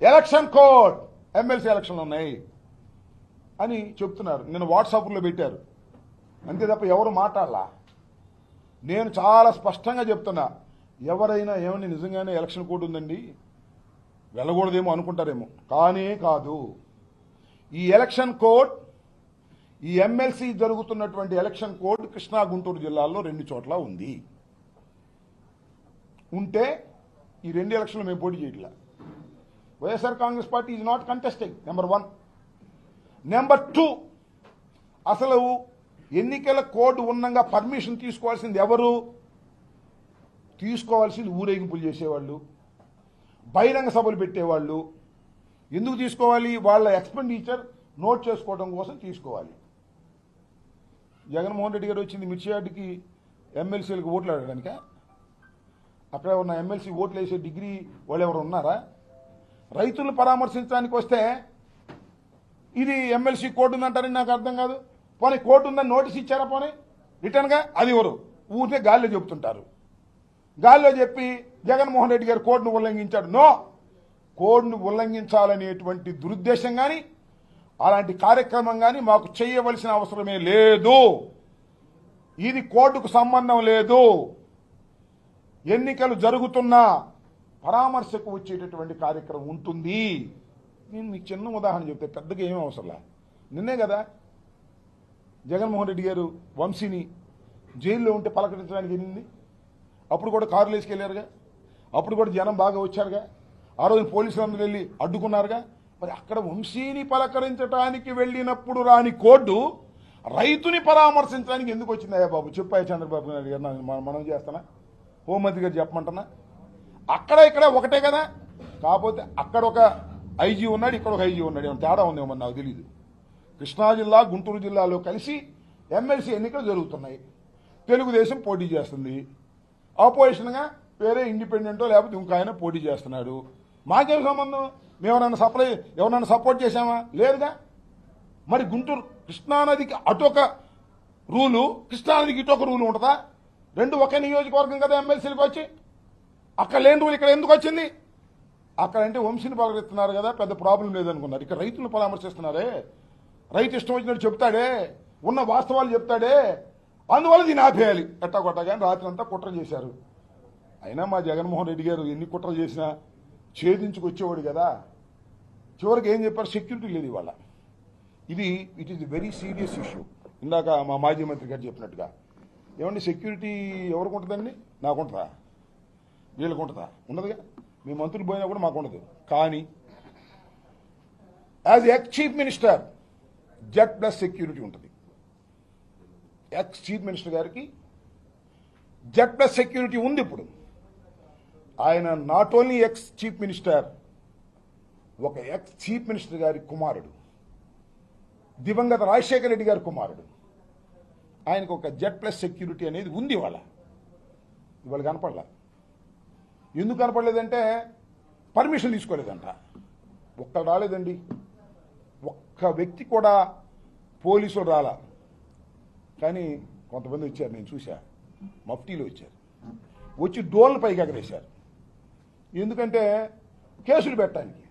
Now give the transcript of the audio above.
Election code MLC ఎలక్షన్లు ఉన్నాయి అని చెప్తున్నారు. నిన్న వాట్సాప్లో పెట్టారు, అంతే తప్ప ఎవరు మాట్లాడలా. నేను చాలా స్పష్టంగా చెప్తున్నా, ఎవరైనా ఏమని నిజంగానే ఎలక్షన్ కోడ్ ఉందండి వెళ్ళకూడదేమో అనుకుంటారేమో, కానీ కాదు. ఈ ఎలక్షన్ కోడ్, ఈ ఎమ్మెల్సీ జరుగుతున్నటువంటి ఎలక్షన్ కోడ్ కృష్ణా గుంటూరు జిల్లాల్లో 2 చోట్ల ఉంది. ఉంటే ఈ 2 ఎలక్షన్లు మేము పోటీ చేయట్లా. YSR Congress party is not contesting, number 1. Number 2, అసలు ఎన్నికల కోడ్ ఉన్నంగా పర్మిషన్ తీసుకోవాల్సింది ఎవరు? తీసుకోవాల్సింది ఊరేగింపులు చేసేవాళ్ళు, బహిరంగ సభలు పెట్టేవాళ్ళు. ఎందుకు తీసుకోవాలి? వాళ్ళ ఎక్స్పెండిచర్ నోట్ చేసుకోవడం కోసం తీసుకోవాలి. జగన్మోహన్ రెడ్డి గారు వచ్చింది మిర్చియాడ్కి ఎమ్మెల్సీలకు ఓట్లు అడగడానిక? అక్కడ ఉన్న ఎమ్మెల్సీ ఓట్లు వేసే డిగ్రీ వాళ్ళు ఎవరు ఉన్నారా? రైతులను పరామర్శించడానికి వస్తే ఇది ఎమ్మెల్సీ కోర్టు ఉందంటారని నాకు అర్థం కాదు. పోనీ కోర్టు ఉందని నోటీస్ ఇచ్చారా? పోనీ రిటర్న్గా అది ఎవరు? ఊరికే గాల్లో చెబుతుంటారు. గాల్లో చెప్పి జగన్మోహన్ రెడ్డి గారు కోడ్ను ఉల్లంఘించాడు. నో, కోడ్ను ఉల్లంఘించాలనేటువంటి దురుద్దేశం కానీ అలాంటి కార్యక్రమం కానీ మాకు చేయవలసిన అవసరమే లేదు. ఇది కోర్టుకు సంబంధం లేదు. ఎన్నికలు జరుగుతున్నా పరామర్శకు వచ్చేటటువంటి కార్యక్రమం ఉంటుంది. నేను మీకు చిన్న ఉదాహరణ చెప్తే, పెద్దగా ఏమీ అవసరంలా. నిన్నే కదా జగన్మోహన్ రెడ్డి గారు వంశీని జైల్లో ఉంటే పలకరించడానికి వెళ్ళింది. అప్పుడు కూడా కారులు వేసుకెళ్లారుగా, అప్పుడు కూడా జనం బాగా వచ్చారుగా. ఆ రోజు పోలీసులు అందరూ వెళ్ళి అడ్డుకున్నారుగా. మరి అక్కడ వంశీని పలకరించడానికి వెళ్ళినప్పుడు రాని కోర్టు రైతుని పరామర్శించడానికి ఎందుకు వచ్చిందయ్యా బాబు? చెప్పాయి చంద్రబాబు నాయుడు గారు, మనం చేస్తానా? హోంమంత్రి గారు చెప్పమంటున్నా? అక్కడ ఇక్కడ ఒకటే కదా. కాకపోతే అక్కడ ఒక ఐజీ ఉన్నాడు, ఇక్కడ ఒక ఐజీ ఉన్నాడు. ఏమైనా తేడా ఉందేమో నాకు తెలియదు. కృష్ణా జిల్లా, గుంటూరు జిల్లాలో కలిసి ఎమ్మెల్సీ ఎన్నికలు జరుగుతున్నాయి. తెలుగుదేశం పోటీ చేస్తుంది, ఆపోజిషన్గా వేరే ఇండిపెండెంటో లేకపోతే ఇంకో ఆయన పోటీ చేస్తున్నాడు. మాకేం సంబంధం? ఎవరన్నా సపోర్ట్ చేశామా? లేదుగా. మరి గుంటూరు కృష్ణానదికి అటొక రూలు, కృష్ణానదికి ఇటొక రూలు ఉంటుందా? 2 ఒకే నియోజకవర్గం కదా ఎమ్మెల్సీలకు వచ్చి. అక్కడ లేని రూల్ ఇక్కడ ఎందుకు వచ్చింది? అక్కడ అంటే వంశీని పలకరిస్తున్నారు కదా, పెద్ద ప్రాబ్లం లేదనుకున్నారు. ఇక్కడ రైతులను పరామర్శిస్తున్నారే, రైతు ఇష్టం వచ్చినట్టు చెప్తాడే, ఉన్న వాస్తవాలు చెప్తాడే, అందువల్ల దీన్ని ఆపేయాలి ఎట్టా కొట్టగా రాత్రి అంతా కుట్ర చేశారు. అయినా మా జగన్మోహన్ రెడ్డి గారు ఎన్ని కుట్రలు చేసినా ఛేదించుకొచ్చేవాడు కదా. చివరికి ఏం చెప్పారు? సెక్యూరిటీ లేదు ఇవాళ. It is very serious issue. ఇందాక మా మాజీ మంత్రి గారు చెప్పినట్టుగా, ఏమండి సెక్యూరిటీ ఎవరికి ఉంటుందండి? నాకుంటుందా? వీళ్ళకు ఉంటుందా? ఉండదుగా. మీ మంత్రులు పోయినా కూడా మాకు ఉండదు. కానీ as ex chief minister Z+ security ఉంటుంది. ఎక్స్ చీఫ్ మినిస్టర్ గారికి Z+ సెక్యూరిటీ ఉంది. ఇప్పుడు ఆయన not only ex chief minister, ఒక ఎక్స్ చీఫ్ మినిస్టర్ గారి కుమారుడు, దివంగత రాజశేఖర రెడ్డి గారి కుమారుడు. ఆయనకు ఒక Z+ సెక్యూరిటీ అనేది ఉంది. ఇవాళ కనపడలే. ఎందుకు కనపడలేదంటే పర్మిషన్ తీసుకోలేదంట. ఒక్కరు రాలేదండి, ఒక్క వ్యక్తి కూడా పోలీసులు రాలా. కానీ కొంతమంది వచ్చారు, నేను చూసా, మఫ్టీలో వచ్చారు. వచ్చి డోర్ల పైకి ఎగరేశారు. ఎందుకంటే కేసులు పెట్టడానికి.